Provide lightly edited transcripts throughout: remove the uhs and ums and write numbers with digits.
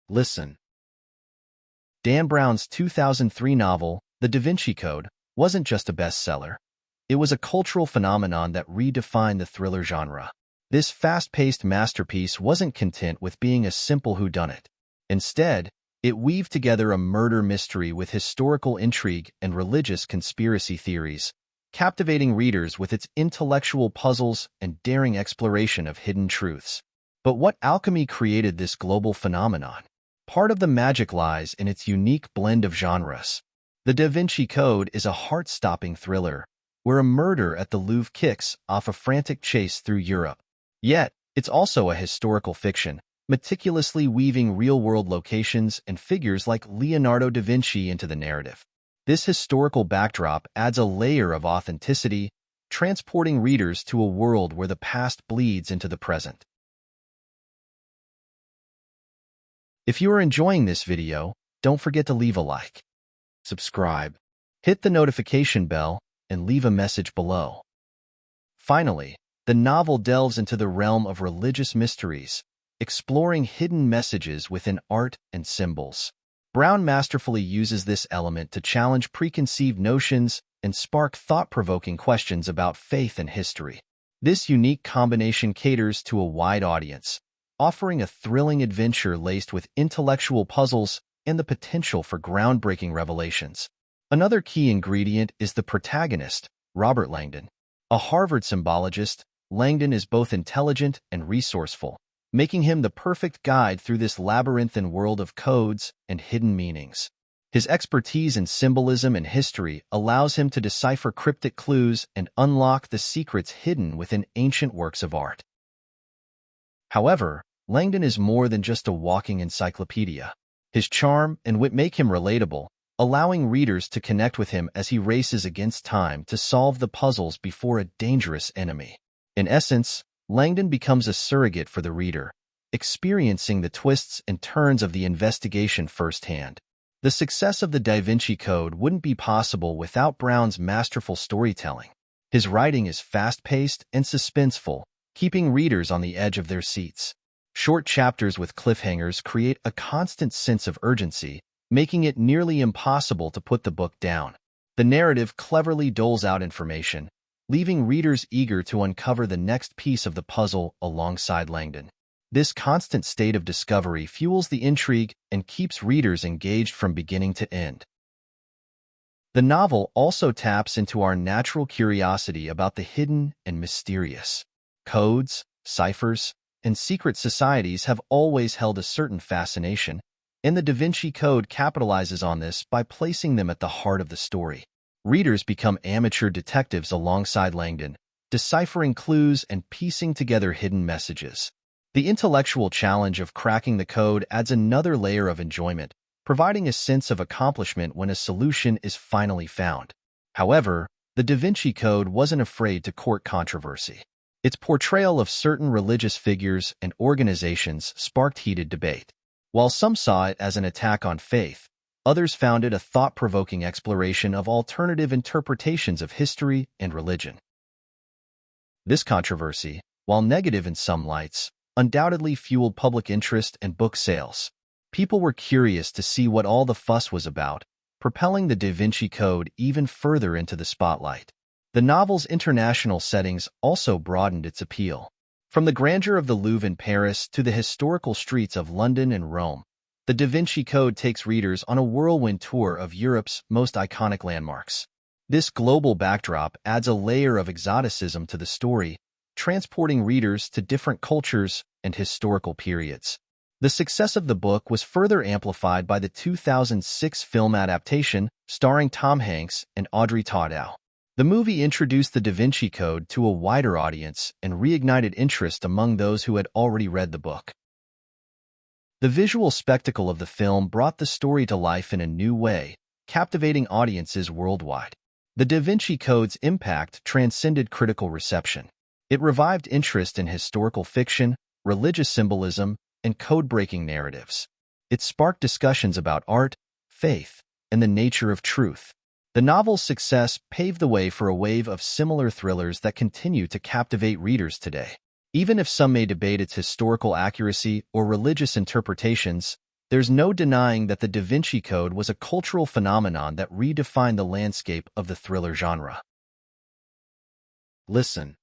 Listen. Dan Brown's 2003 novel, The Da Vinci Code, wasn't just a bestseller. It was a cultural phenomenon that redefined the thriller genre. This fast-paced masterpiece wasn't content with being a simple whodunit. Instead, it weaved together a murder mystery with historical intrigue and religious conspiracy theories, captivating readers with its intellectual puzzles and daring exploration of hidden truths. But what alchemy created this global phenomenon? Part of the magic lies in its unique blend of genres. The Da Vinci Code is a heart-stopping thriller, where a murder at the Louvre kicks off a frantic chase through Europe. Yet, it's also a historical fiction, meticulously weaving real-world locations and figures like Leonardo da Vinci into the narrative. This historical backdrop adds a layer of authenticity, transporting readers to a world where the past bleeds into the present. If you are enjoying this video, don't forget to leave a like, subscribe, hit the notification bell, and leave a message below. Finally, the novel delves into the realm of religious mysteries, exploring hidden messages within art and symbols. Brown masterfully uses this element to challenge preconceived notions and spark thought-provoking questions about faith and history. This unique combination caters to a wide audience, offering a thrilling adventure laced with intellectual puzzles and the potential for groundbreaking revelations. Another key ingredient is the protagonist, Robert Langdon. A Harvard symbologist, Langdon is both intelligent and resourceful, making him the perfect guide through this labyrinthine world of codes and hidden meanings. His expertise in symbolism and history allows him to decipher cryptic clues and unlock the secrets hidden within ancient works of art. However, Langdon is more than just a walking encyclopedia. His charm and wit make him relatable, allowing readers to connect with him as he races against time to solve the puzzles before a dangerous enemy. In essence, Langdon becomes a surrogate for the reader, experiencing the twists and turns of the investigation firsthand. The success of the Da Vinci Code wouldn't be possible without Brown's masterful storytelling. His writing is fast-paced and suspenseful, keeping readers on the edge of their seats. Short chapters with cliffhangers create a constant sense of urgency, making it nearly impossible to put the book down. The narrative cleverly doles out information, leaving readers eager to uncover the next piece of the puzzle alongside Langdon. This constant state of discovery fuels the intrigue and keeps readers engaged from beginning to end. The novel also taps into our natural curiosity about the hidden and mysterious. Codes, ciphers, and secret societies have always held a certain fascination, and the Da Vinci Code capitalizes on this by placing them at the heart of the story. Readers become amateur detectives alongside Langdon, deciphering clues and piecing together hidden messages. The intellectual challenge of cracking the code adds another layer of enjoyment, providing a sense of accomplishment when a solution is finally found. However, the Da Vinci Code wasn't afraid to court controversy. Its portrayal of certain religious figures and organizations sparked heated debate. While some saw it as an attack on faith, others found it a thought-provoking exploration of alternative interpretations of history and religion. This controversy, while negative in some lights, undoubtedly fueled public interest and book sales. People were curious to see what all the fuss was about, propelling the Da Vinci Code even further into the spotlight. The novel's international settings also broadened its appeal. From the grandeur of the Louvre in Paris to the historical streets of London and Rome, the Da Vinci Code takes readers on a whirlwind tour of Europe's most iconic landmarks. This global backdrop adds a layer of exoticism to the story, transporting readers to different cultures and historical periods. The success of the book was further amplified by the 2006 film adaptation starring Tom Hanks and Audrey Tautou. The movie introduced the Da Vinci Code to a wider audience and reignited interest among those who had already read the book. The visual spectacle of the film brought the story to life in a new way, captivating audiences worldwide. The Da Vinci Code's impact transcended critical reception. It revived interest in historical fiction, religious symbolism, and code-breaking narratives. It sparked discussions about art, faith, and the nature of truth. The novel's success paved the way for a wave of similar thrillers that continue to captivate readers today. Even if some may debate its historical accuracy or religious interpretations, There's no denying that the Da Vinci Code was a cultural phenomenon that redefined the landscape of the thriller genre. Listen.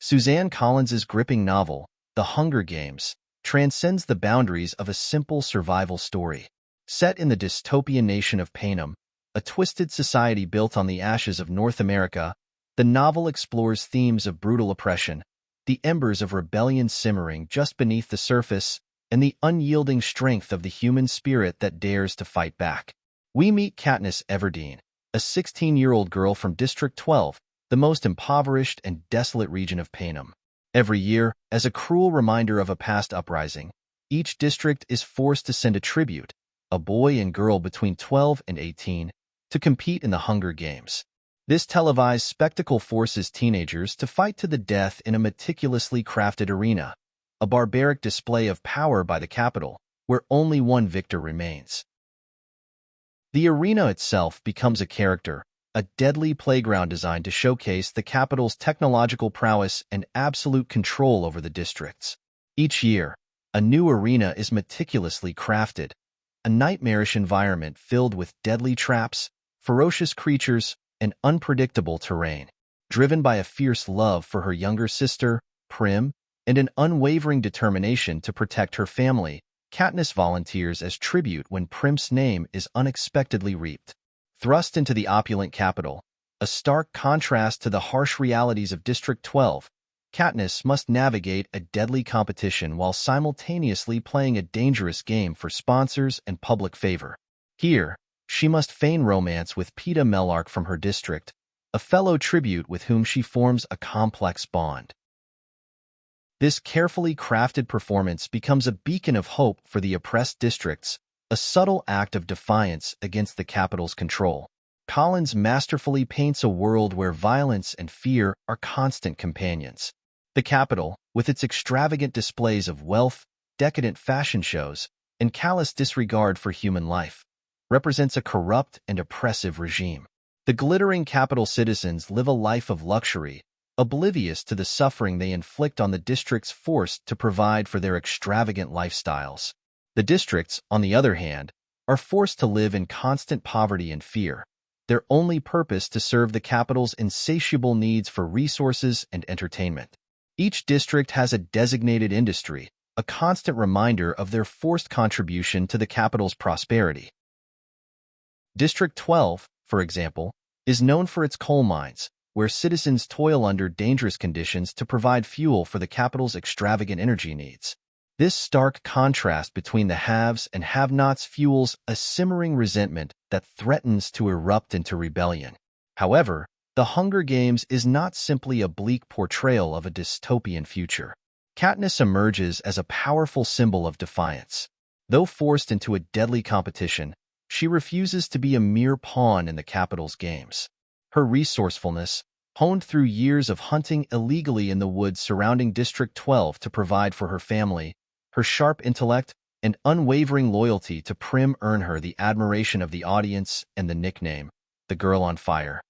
Suzanne Collins's gripping novel, The Hunger Games, transcends the boundaries of a simple survival story. Set in the dystopian nation of Panem, a twisted society built on the ashes of North America, the novel explores themes of brutal oppression, the embers of rebellion simmering just beneath the surface, and the unyielding strength of the human spirit that dares to fight back. We meet Katniss Everdeen, a 16-year-old girl from District 12, the most impoverished and desolate region of Panem. Every year, as a cruel reminder of a past uprising, each district is forced to send a tribute, a boy and girl between 12 and 18, to compete in the Hunger Games. This televised spectacle forces teenagers to fight to the death in a meticulously crafted arena, a barbaric display of power by the capital, where only one victor remains. The arena itself becomes a character, a deadly playground designed to showcase the capital's technological prowess and absolute control over the districts. Each year, a new arena is meticulously crafted, a nightmarish environment filled with deadly traps, ferocious creatures, and unpredictable terrain. Driven by a fierce love for her younger sister, Prim, and an unwavering determination to protect her family, Katniss volunteers as tribute when Prim's name is unexpectedly reaped. Thrust into the opulent capital, a stark contrast to the harsh realities of District 12, Katniss must navigate a deadly competition while simultaneously playing a dangerous game for sponsors and public favor. Here, she must feign romance with Peeta Mellark from her district, a fellow tribute with whom she forms a complex bond. This carefully crafted performance becomes a beacon of hope for the oppressed districts, a subtle act of defiance against the capital's control. Collins masterfully paints a world where violence and fear are constant companions. The capital, with its extravagant displays of wealth, decadent fashion shows, and callous disregard for human life, represents a corrupt and oppressive regime. The glittering capital citizens live a life of luxury, oblivious to the suffering they inflict on the districts forced to provide for their extravagant lifestyles. The districts, on the other hand, are forced to live in constant poverty and fear, their only purpose to serve the capital's insatiable needs for resources and entertainment. Each district has a designated industry, a constant reminder of their forced contribution to the capital's prosperity. District 12, for example, is known for its coal mines, where citizens toil under dangerous conditions to provide fuel for the capital's extravagant energy needs. This stark contrast between the haves and have-nots fuels a simmering resentment that threatens to erupt into rebellion. However, The Hunger Games is not simply a bleak portrayal of a dystopian future. Katniss emerges as a powerful symbol of defiance. Though forced into a deadly competition, she refuses to be a mere pawn in the capital's games. Her resourcefulness, honed through years of hunting illegally in the woods surrounding District 12 to provide for her family, her sharp intellect, and unwavering loyalty to Prim earn her the admiration of the audience and the nickname, the Girl on Fire.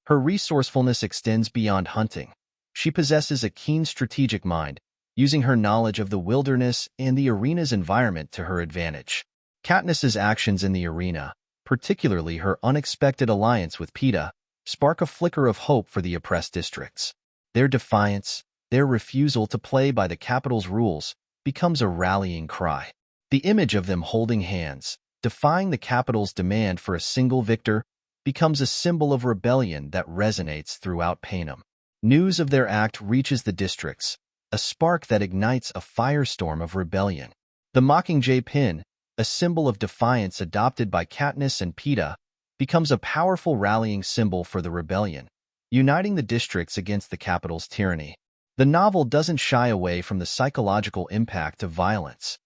Her resourcefulness extends beyond hunting. She possesses a keen strategic mind, using her knowledge of the wilderness and the arena's environment to her advantage. Katniss's actions in the arena, particularly her unexpected alliance with Peeta, spark a flicker of hope for the oppressed districts. Their defiance, their refusal to play by the capital's rules, becomes a rallying cry. The image of them holding hands, defying the capital's demand for a single victor, becomes a symbol of rebellion that resonates throughout Panem. News of their act reaches the districts, a spark that ignites a firestorm of rebellion. The Mockingjay pin, a symbol of defiance adopted by Katniss and Peeta, becomes a powerful rallying symbol for the rebellion, uniting the districts against the capital's tyranny. The novel doesn't shy away from the psychological impact of violence.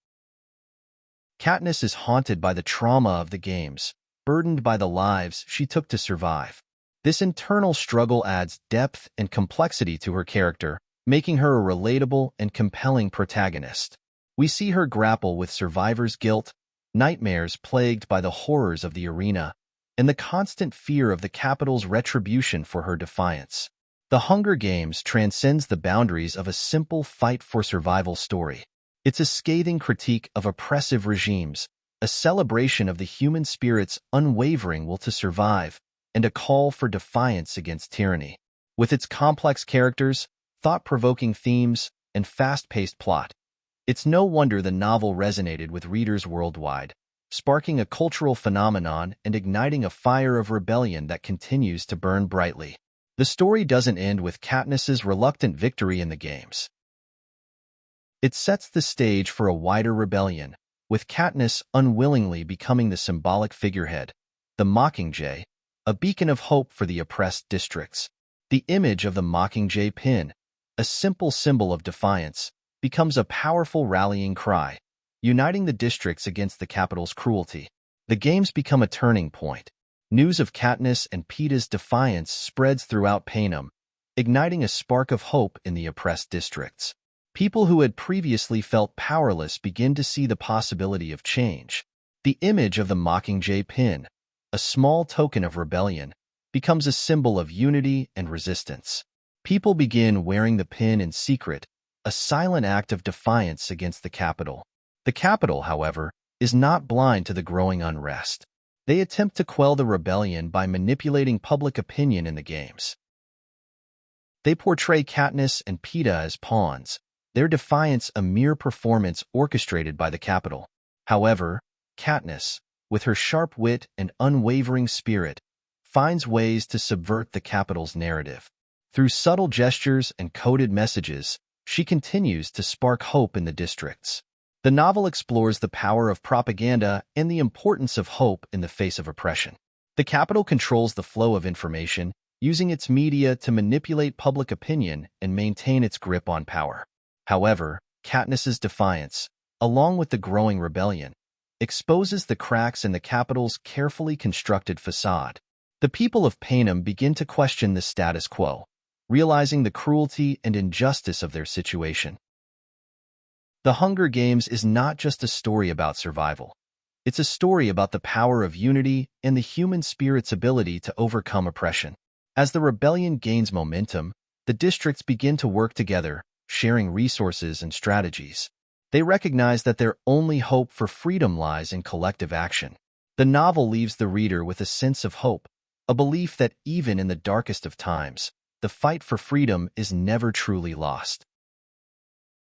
Katniss is haunted by the trauma of the games, burdened by the lives she took to survive. This internal struggle adds depth and complexity to her character, making her a relatable and compelling protagonist. We see her grapple with survivor's guilt, nightmares plagued by the horrors of the arena, and the constant fear of the capital's retribution for her defiance. The Hunger Games transcends the boundaries of a simple fight-for-survival story. It's a scathing critique of oppressive regimes, a celebration of the human spirit's unwavering will to survive, and a call for defiance against tyranny. With its complex characters, thought-provoking themes, and fast-paced plot, it's no wonder the novel resonated with readers worldwide, sparking a cultural phenomenon and igniting a fire of rebellion that continues to burn brightly. The story doesn't end with Katniss's reluctant victory in the games. It sets the stage for a wider rebellion, with Katniss unwillingly becoming the symbolic figurehead, the Mockingjay, a beacon of hope for the oppressed districts. The image of the Mockingjay pin, a simple symbol of defiance, becomes a powerful rallying cry, uniting the districts against the capital's cruelty. The games become a turning point. News of Katniss and Peeta's defiance spreads throughout Panem, igniting a spark of hope in the oppressed districts. People who had previously felt powerless begin to see the possibility of change. The image of the Mockingjay pin, a small token of rebellion, becomes a symbol of unity and resistance. People begin wearing the pin in secret, a silent act of defiance against the capital. The capital, however, is not blind to the growing unrest. They attempt to quell the rebellion by manipulating public opinion in the games. They portray Katniss and Peeta as pawns, their defiance a mere performance orchestrated by the capital. However, Katniss, with her sharp wit and unwavering spirit, finds ways to subvert the capital's narrative. Through subtle gestures and coded messages, she continues to spark hope in the districts. The novel explores the power of propaganda and the importance of hope in the face of oppression. The capital controls the flow of information, using its media to manipulate public opinion and maintain its grip on power. However, Katniss's defiance, along with the growing rebellion, exposes the cracks in the capital's carefully constructed facade. The people of Panem begin to question the status quo, realizing the cruelty and injustice of their situation. The Hunger Games is not just a story about survival. It's a story about the power of unity and the human spirit's ability to overcome oppression. As the rebellion gains momentum, the districts begin to work together, sharing resources and strategies. They recognize that their only hope for freedom lies in collective action. The novel leaves the reader with a sense of hope, a belief that even in the darkest of times, the fight for freedom is never truly lost.